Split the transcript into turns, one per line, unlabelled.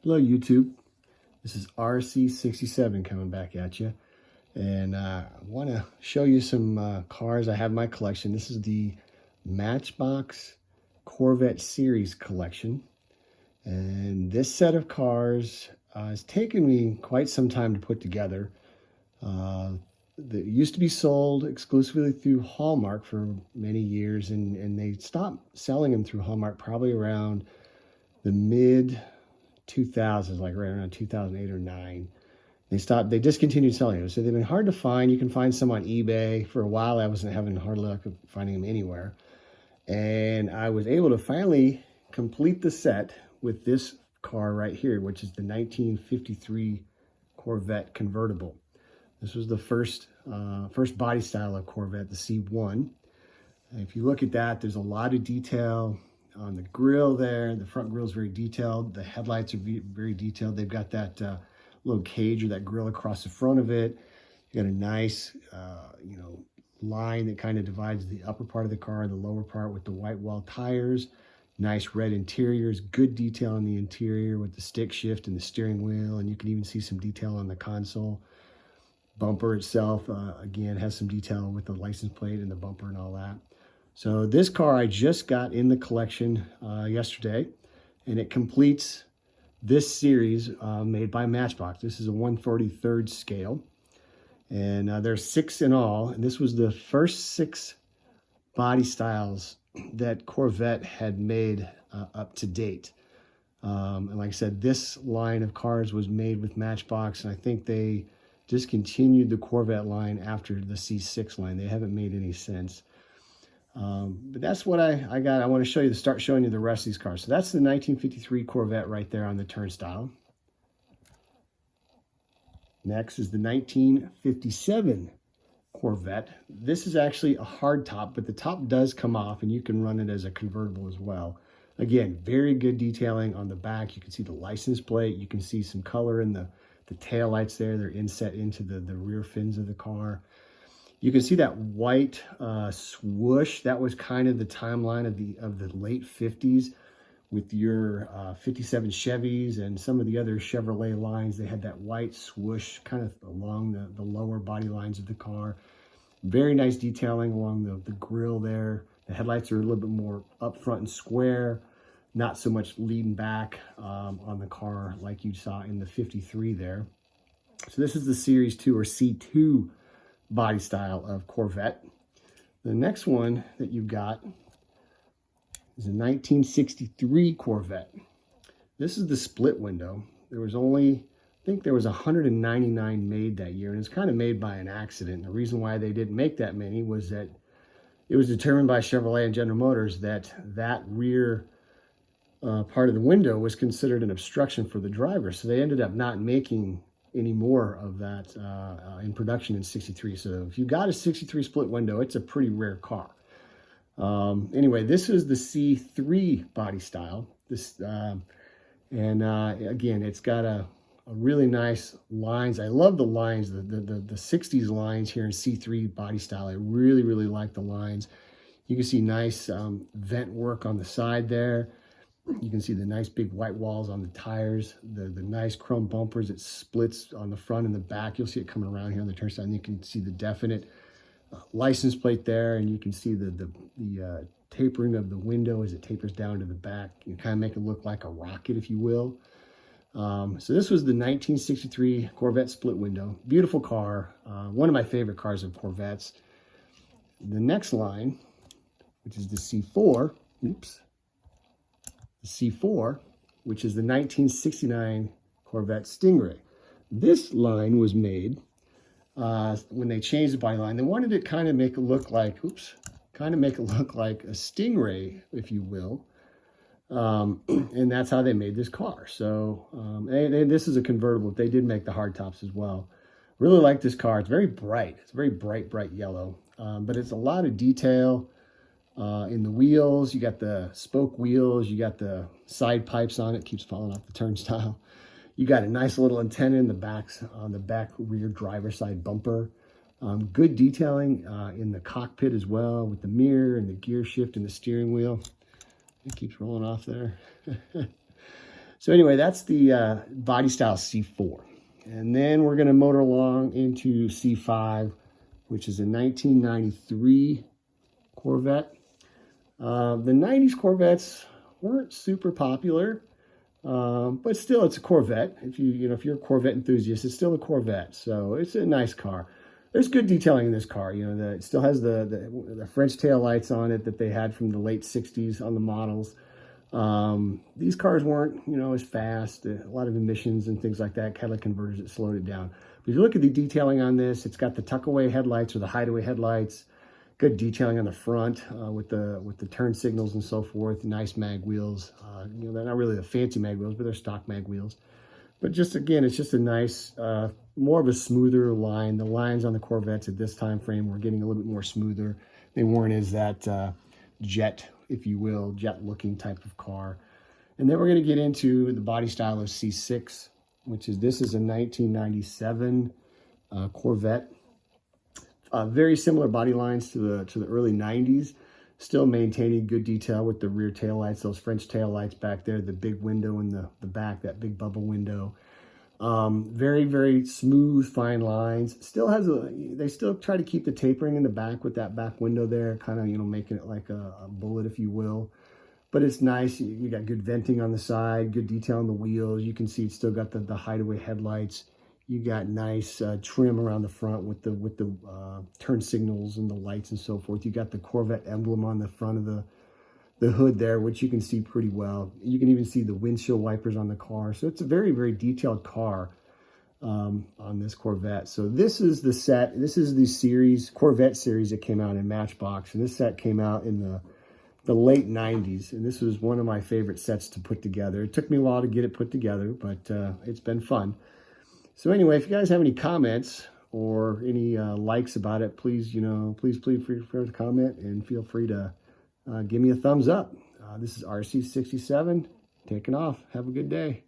Hello YouTube, this is RC67 coming back at you, and I want to show you some cars I have in my collection. This is the Matchbox Corvette Series collection, and this set of cars has taken me quite some time to put together. They used to be sold exclusively through Hallmark for many years, and they stopped selling them through Hallmark probably around the mid 2000s, like right around 2008 or 9. They discontinued selling them. So they've been hard to find. You can find some on eBay. For a while, I wasn't having hard luck of finding them anywhere. And I was able to finally complete the set with this car right here, which is the 1953 Corvette Convertible. This was the first body style of Corvette, the C1. And if you look at that, there's a lot of detail on the grille there. The front grille is very detailed. The headlights are very detailed. They've got that little cage or that grille across the front of it. You got a nice, line that kind of divides the upper part of the car and the lower part with the white wall tires. Nice red interiors, good detail on the interior with the stick shift and the steering wheel, and you can even see some detail on the console. Bumper itself, again, has some detail with the license plate and the bumper and all that. So this car I just got in the collection yesterday, and it completes this series made by Matchbox. This is a 1/43rd scale, and there's 6 in all, and this was the first 6 body styles that Corvette had made up to date. And like I said, this line of cars was made with Matchbox, and I think they discontinued the Corvette line after the C6 line. They haven't made any since. But that's what I got. I want to start showing you the rest of these cars. So that's the 1953 Corvette right there on the turnstile. Next is the 1957 Corvette. This is actually a hard top, but the top does come off, and you can run it as a convertible as well. Again, very good detailing on the back. You can see the license plate. You can see some color in the tail lights there. They're inset into the rear fins of the car. You can see that white swoosh. That was kind of the timeline of the late 50s with your 57 Chevys and some of the other Chevrolet lines. They had that white swoosh kind of along the lower body lines of the car. Very nice detailing along the grille there. The headlights are a little bit more up front and square, not so much leading back on the car like you saw in the 53 there. So this is the Series 2 or C2 body style of Corvette. The next one that you've got is a 1963 Corvette. This is the split window. There was only, I think there was 199 made that year, and it's kind of made by an accident. The reason why they didn't make that many was that it was determined by Chevrolet and General Motors that rear part of the window was considered an obstruction for the driver, so they ended up not making any more of that in production in 63. So if you got a 63 split window, it's a pretty rare car. Anyway, this is the C3 body style. Again, it's got a really nice lines. I love the lines, the 60s lines here in C3 body style. I really like the lines. You can see nice vent work on the side there. You can see the nice big white walls on the tires, the nice chrome bumpers. It splits on the front and the back. You'll see it coming around here on the turnstile, and you can see the definite license plate there, and you can see the tapering of the window as it tapers down to the back. You kind of make it look like a rocket, if you will. So this was the 1963 Corvette split window. Beautiful car. One of my favorite cars of Corvettes. The next line, which is the C4, the C4, which is the 1969 Corvette Stingray. This line was made when they changed the body line. They wanted to kind of make it look like, a Stingray, if you will. And that's how they made this car. So, and this is a convertible. They did make the hard tops as well. Really like this car. It's very bright. It's very bright yellow. But it's a lot of detail in the wheels. You got the spoke wheels. You got the side pipes on it. Keeps falling off the turnstile. You got a nice little antenna in the back, on the back rear driver's side bumper. Good detailing in the cockpit as well, with the mirror and the gear shift and the steering wheel. It keeps rolling off there. So anyway, that's the body style C4. And then we're going to motor along into C5, which is a 1993 Corvette. The 90s Corvettes weren't super popular, but still it's a Corvette. If if you're a Corvette enthusiast, it's still a Corvette. So it's a nice car. There's good detailing in this car. It still has the French tail lights on it that they had from the late 60s on the models. These cars weren't, as fast, a lot of emissions and things like that, catalytic converters that slowed it down. But if you look at the detailing on this, it's got the tuck-away headlights or the hideaway headlights, good detailing on the front with the turn signals and so forth, nice mag wheels. They're not really the fancy mag wheels, but they're stock mag wheels. But just, again, it's just a nice, more of a smoother line. The lines on the Corvettes at this time frame were getting a little bit more smoother. They weren't as that jet, if you will, jet-looking type of car. And then we're going to get into the body style of C6, this is a 1997 Corvette. Very similar body lines to the early 90s. Still maintaining good detail with the rear tail lights, those French tail lights back there, the big window in the back, that big bubble window. Very, very smooth, fine lines. They still try to keep the tapering in the back with that back window there, kind of, making it like a bullet, if you will. But it's nice. You got good venting on the side, good detail on the wheels. You can see it's still got the hideaway headlights. You got nice trim around the front with the turn signals and the lights and so forth. You got the Corvette emblem on the front of the hood there, which you can see pretty well. You can even see the windshield wipers on the car. So it's a very, very detailed car on this Corvette. So this is the set. This is the series, Corvette series that came out in Matchbox. And this set came out in the late 90s. And this was one of my favorite sets to put together. It took me a while to get it put together, but it's been fun. So anyway, if you guys have any comments or any likes about it, please feel free to comment and feel free to give me a thumbs up. This is RC67 taking off. Have a good day.